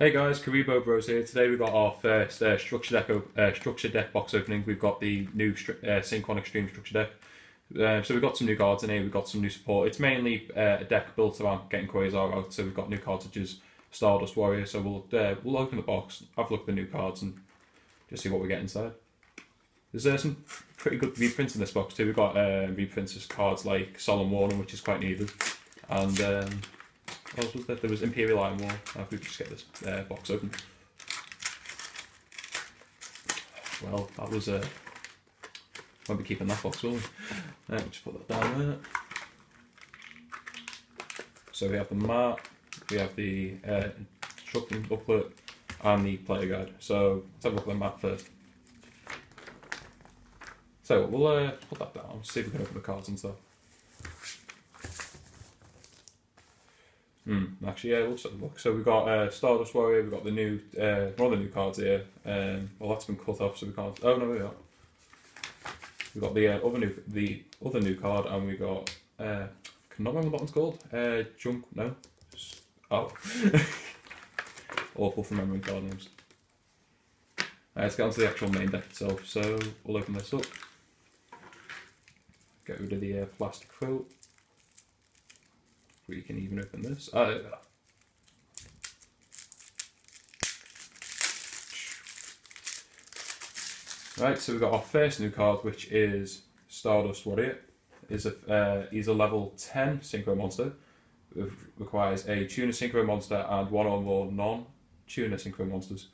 Hey guys, Karibo Bros here. Today we've got our first structure deck box opening. We've got the new Synchron Extreme structure deck. So we've got some new cards in here. We've got some new support. It's mainly a deck built around getting Quasar out. So we've got new cards such as Stardust Warrior. So we'll open the box, have a look at the new cards, and just see what we get inside. There's some pretty good reprints in this box too. We've got reprints of cards like Solemn Warning, which is quite needed, and what else was there? There was Imperial Iron Wall. If we could just get this box open. Well, that was won't be keeping that box, will we? Just put that down there. So we have the map, we have the instruction booklet, and the player guide. So let's have a look at the map first. So we'll put that down, see if we can open the cards and stuff. Actually, yeah, we'll just have a look. So we've got Stardust Warrior, we've got the new, one of the new cards here. Well, that's been cut off, so we can't. Oh no, we are. We've got the other new card, and we got. Can not remember what one's called. Junk. No. Oh. Awful for remembering card names. Let's get onto the actual main deck itself. So we'll open this up. Get rid of the plastic foil. We can even open this. Right, so we've got our first new card, which is Stardust Warrior. He's a level 10 Synchro monster. It requires a Tuner Synchro monster and one or more non-Tuner Synchro monsters.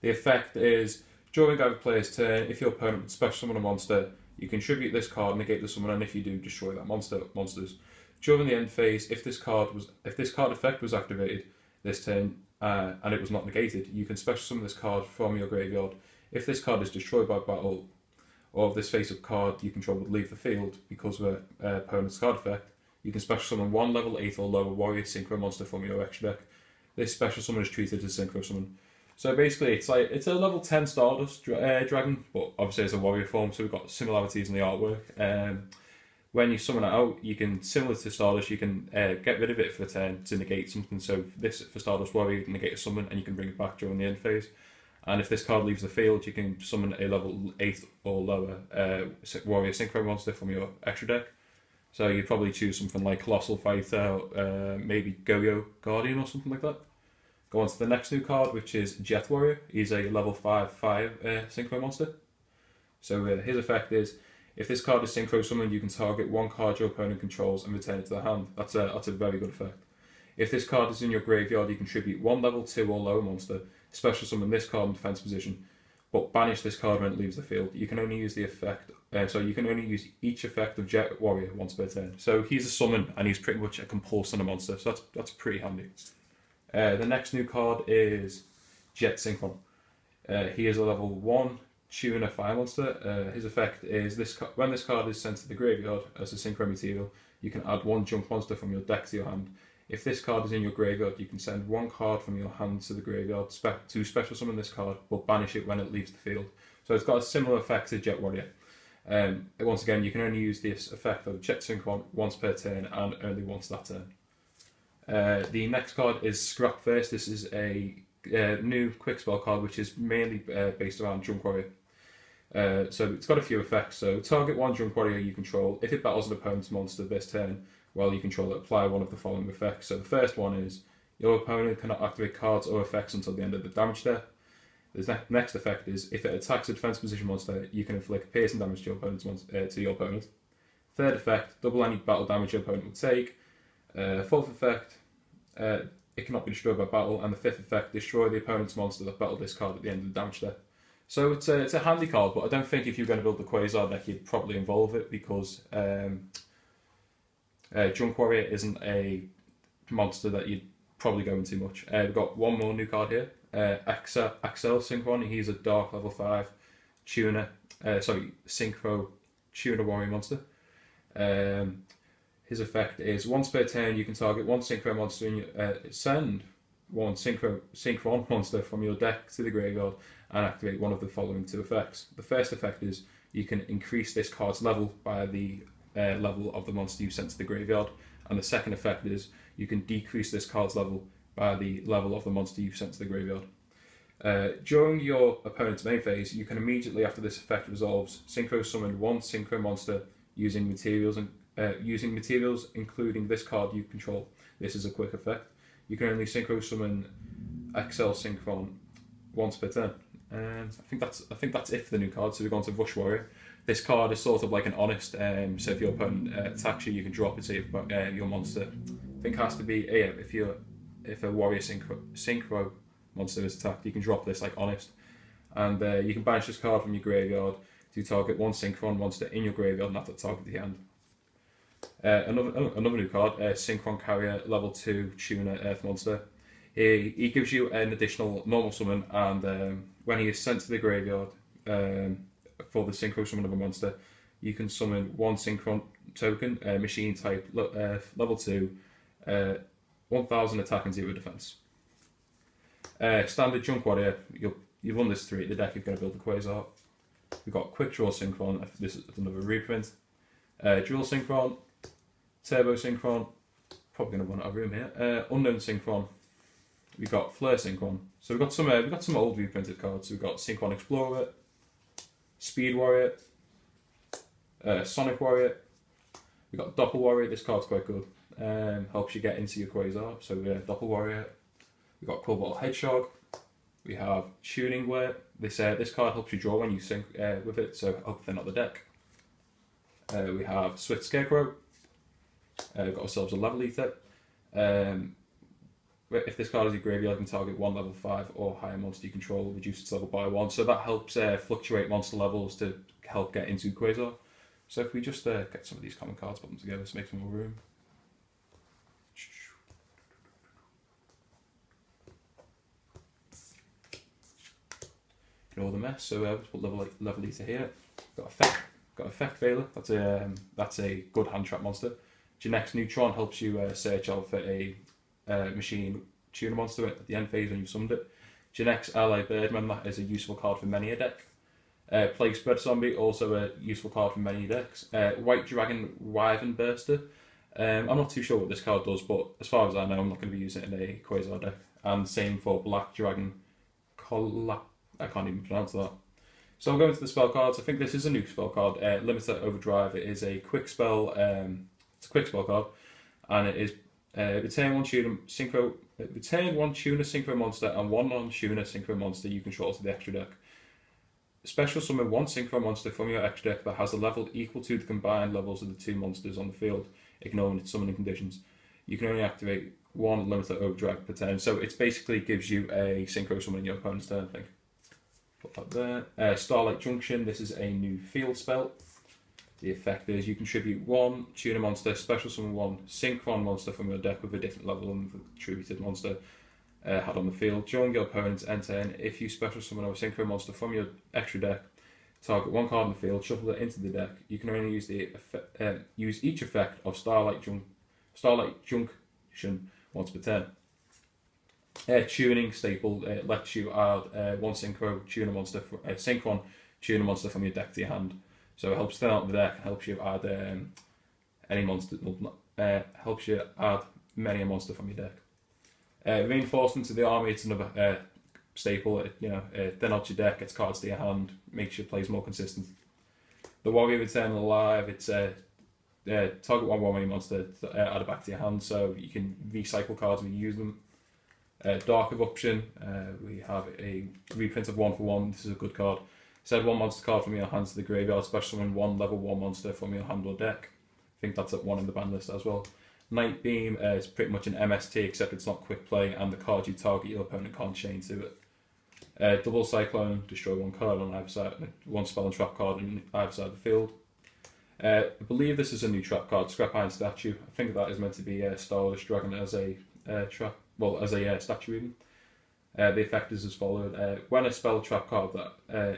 The effect is, during either player's turn, if your opponent would special summon a monster, you contribute this card, negate the summon, and if you do, destroy that monsters. During the end phase, if this card effect was activated this turn and it was not negated, you can special summon this card from your graveyard. If this card is destroyed by battle, or if this face-up card you control would leave the field because of an opponent's card effect, you can special summon one level 8 or lower warrior synchro monster from your extra deck. This special summon is treated as synchro summon. So basically, it's a level 10 Stardust dragon, but obviously it's a warrior form, so we've got similarities in the artwork. When you summon it out, you can, similar to Stardust, you can get rid of it for a turn to negate something. So this, for Stardust Warrior, you can negate a summon and you can bring it back during the end phase. And if this card leaves the field, you can summon a level 8 or lower Warrior Synchro monster from your extra deck. So you'd probably choose something like Colossal Fighter, maybe Yugioh Guardian or something like that. Go on to the next new card, which is Jet Warrior. He's a level 5/5 Synchro monster. So his effect is, if this card is synchro summoned, you can target one card your opponent controls and return it to the hand. That's a very good effect. If this card is in your graveyard, you contribute one level 2 or lower monster, special summon this card in defense position, but banish this card when it leaves the field. You can only use the effect, so you can only use each effect of Jet Warrior once per turn. So he's a summon, and he's pretty much a compulse on a monster, so that's pretty handy. The next new card is Jet Synchron. He is a level 1 Tuner Fire monster. His effect is, when this card is sent to the graveyard as a synchro material, you can add one junk monster from your deck to your hand. If this card is in your graveyard, you can send one card from your hand to the graveyard to special summon this card, but banish it when it leaves the field. So it's got a similar effect to Jet Warrior. Once again, you can only use this effect of Jet Synchron once per turn and only once that turn. The next card is Scrap First. This is a new quick spell card, which is mainly based around Junk Warrior. So it's got a few effects. So target one Junk Warrior you control. If it battles an opponent's monster this turn while you control it, apply one of the following effects. So the first one is, your opponent cannot activate cards or effects until the end of the damage step. The next effect is, if it attacks a defense position monster, you can inflict piercing damage to your opponent. Third effect, double any battle damage your opponent would take. Fourth effect, it cannot be destroyed by battle, and the fifth effect, destroy the opponent's monster that battled this card at the end of the damage step. So it's a handy card, but I don't think if you're going to build the Quasar deck, you'd probably involve it, because Junk Warrior isn't a monster that you'd probably go into much. We've got one more new card here, Axel Synchron. He's a dark level 5 Synchro Tuner Warrior monster. His effect is, once per turn you can target one synchro monster and send one synchron monster from your deck to the graveyard and activate one of the following two effects. The first effect is, you can increase this card's level by the level of the monster you sent to the graveyard, and the second effect is, you can decrease this card's level by the level of the monster you've sent to the graveyard. During your opponent's main phase, you can immediately after this effect resolves, synchro summon one synchro monster using materials including this card you control. This is a quick effect. You can only synchro summon XL Synchron once per turn. I think that's it for the new card. So we've gone to Rush Warrior. This card is sort of like an honest. So if your opponent attacks you, you can drop it. Say your monster. I think has to be if a warrior synchro monster is attacked, you can drop this like honest, and you can banish this card from your graveyard to target one synchron monster in your graveyard, not to target the hand. Another new card, Synchron Carrier, level 2 tuner Earth monster. He gives you an additional normal summon, and when he is sent to the graveyard for the synchro summon of a monster, you can summon one synchron token, machine type, level 2, 1000 attack and 0 defense. Standard Junk Warrior, you've won this 3 at the deck, you're going to build the Quasar. We've got Quick Draw Synchron, this is another reprint. Drill Synchron, Turbo Synchron, probably going to run out of room here. Unknown Synchron, we've got Flare Synchron. So we've got some old reprinted cards. So we've got Synchron Explorer, Speed Warrior, Sonic Warrior. We've got Doppel Warrior. This card's quite good. Helps you get into your Quasar. So Doppel Warrior. We've got Cobalt Hedgehog. We have Tuning Wear. This card helps you draw when you sync with it, so help thin out the deck. We have Swift Scarecrow. We've got ourselves a Level Eater. If this card is your graveyard, you can target one level 5 or higher monster you control, reduce its level by 1. So that helps fluctuate monster levels to help get into Quasar. So if we just get some of these common cards, put them together to make some more room. Ignore the mess. So let's put level Eater here. Got Effect Veiler. That's a good hand trap monster. Genex Neutron helps you search out for a machine tuner monster at the end phase when you've summoned it. Genex Ally Birdman, that is a useful card for many a deck. Plague Spread Zombie, also a useful card for many decks. White Dragon Wyvern Burster. I'm not too sure what this card does, but as far as I know, I'm not going to be using it in a Quasar deck. And same for Black Dragon I can't even pronounce that. So we'll go into the spell cards. I think this is a new spell card, Limiter Overdrive. It is a quick spell. It's a quick spell card, and it is return one tuner synchro monster and one non-tuner synchro monster you control to the extra deck. Special summon one synchro monster from your extra deck that has a level equal to the combined levels of the 2 monsters on the field, ignoring its summoning conditions. You can only activate one Limiter Overdrive per turn, so it basically gives you a synchro summon in your opponent's turn, I think. Put that there. Starlight Junction, this is a new field spell. The effect is you contribute one tuner monster, special summon one synchron monster from your deck with a different level than the contributed monster had on the field. During your opponent's end turn, if you special summon a synchro monster from your extra deck, target one card on the field, shuffle it into the deck. You can only use use each effect of Starlight Junction once per turn. Tuning staple, it lets you add one synchron tuner monster from your deck to your hand. So it helps thin out the deck, helps you add any monster, helps you add many a monster from your deck. Reinforcement to the army, it's another staple. Thin out your deck, gets cards to your hand, makes your plays more consistent. The Warrior Eternal Alive, it's target one warrior monster, add it back to your hand, so you can recycle cards when you use them. Dark Eruption, we have a reprint of 1-for-1. This is a good card. Send one monster card from your hand to the graveyard, special summon one level 1 monster from your hand or deck. I think that's at 1 in the ban list as well. Night Beam is pretty much an MST, except it's not quick play, and the card you target your opponent can't chain to it. Double Cyclone, destroy one card on either side, one spell and trap card on either side of the field. I believe this is a new trap card, Scrap Iron Statue. I think that is meant to be Starless Dragon as a trap. Well, as a statue even. The effect is as follows. When a spell trap card that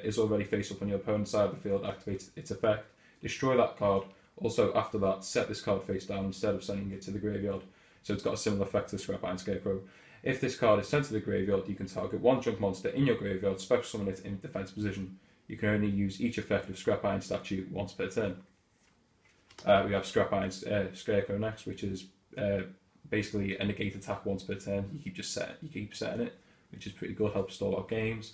is already face up on your opponent's side of the field activates its effect, destroy that card. Also, after that, set this card face down instead of sending it to the graveyard. So it's got a similar effect to Scrap Iron Scarecrow. If this card is sent to the graveyard, you can target one junk monster in your graveyard, special summon it in defense position. You can only use each effect of Scrap Iron Statue once per turn. We have Scrap Iron Scarecrow next, which is basically a negate attack once per turn. You keep setting it, which is pretty good. Helps stall out games.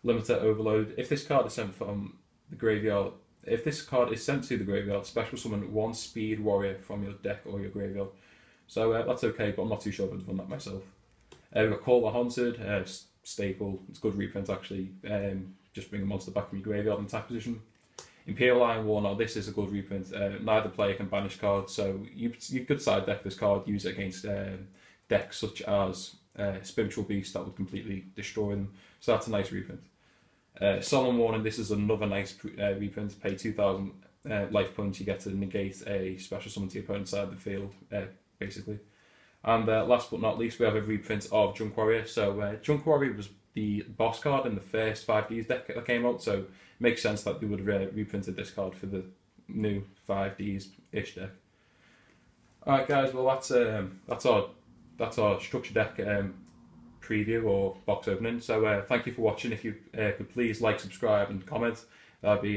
Limiter Overload. If this card is sent from the graveyard, if this card is sent to the graveyard, special summon one speed warrior from your deck or your graveyard. So that's okay, but I'm not too sure if I've done that myself. We've got Call the Haunted, staple. It's good reprint actually. Just bring a monster back from your graveyard in attack position. Imperial Iron War. Now this is a good reprint. Neither player can banish cards, so you could side deck this card, use it against decks such as Spiritual Beast that would completely destroy them. So that's a nice reprint. Solemn Warning. This is another nice reprint. Pay 2,000 life points. You get to negate a special summon to your opponent's side of the field, basically. And last but not least, we have a reprint of Junk Warrior. So Junk Warrior was the boss card in the first 5Ds deck that came out, so it makes sense that they would have reprinted this card for the new 5Ds-ish deck. Alright guys, well that's our structure deck preview or box opening. So thank you for watching. If you could please like, subscribe and comment, that'd be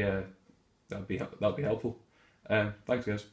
helpful. Thanks guys.